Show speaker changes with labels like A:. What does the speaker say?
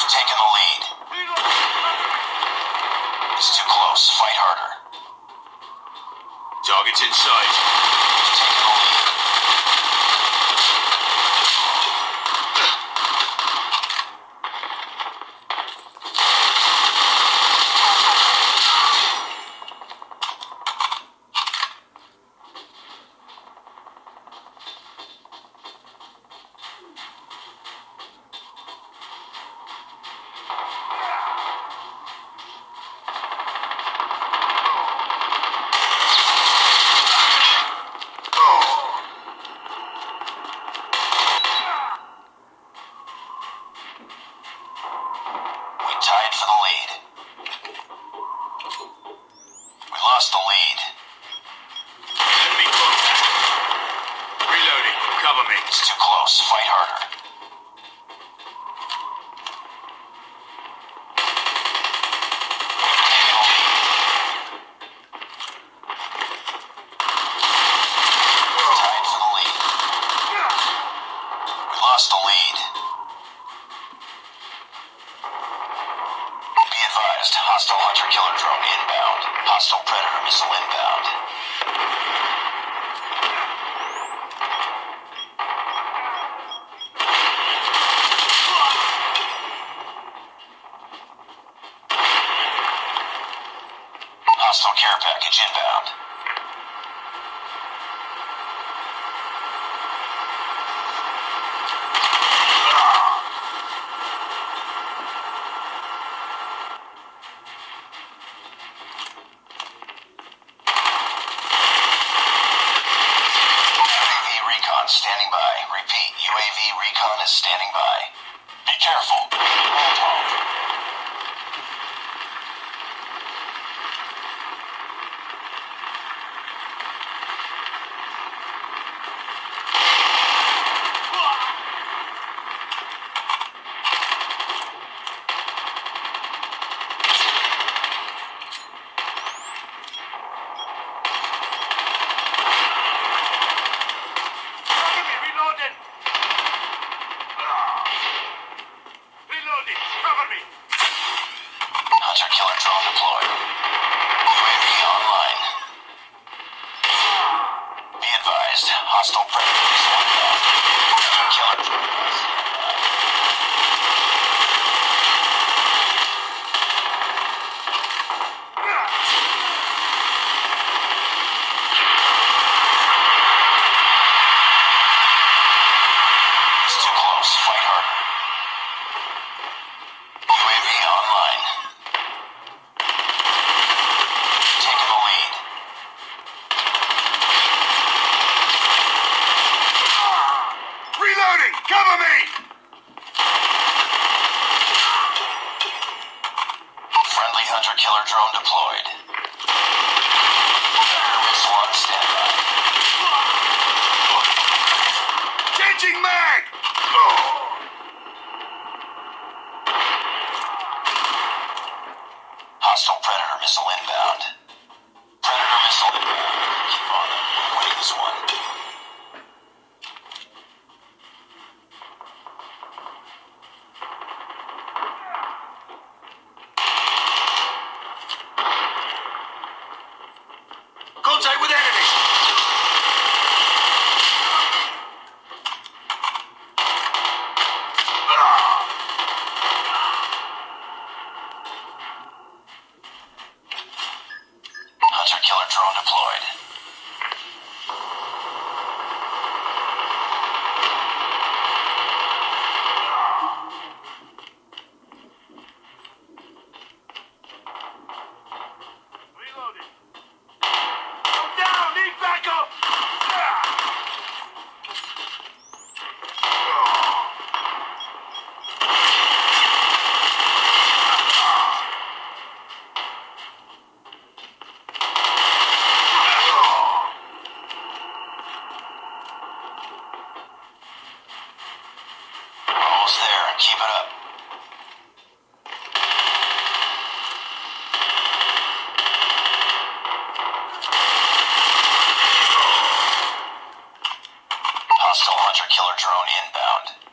A: Taking the lead. It's too close. Fight harder. Target's in sight. Taking the lead. Tied for the lead. We lost the lead. Enemy contact. Reloading. Cover me. It's too close. Fight harder. Tied for the lead. We lost the lead. Hostile hunter-killer drone inbound. Hostile predator missile inbound. Hostile care package inbound. Standing by. Repeat, UAV recon is standing by. Be careful. Molotov. Hunter-killer drone deployed. UAV online. Be advised, hostile predator is inbound. Hunter-killer drone is standby. It's too close. Fight harder. UAV online. Taking the lead. Reloading! Cover me! Keep it up. Hostile hunter-killer drone inbound.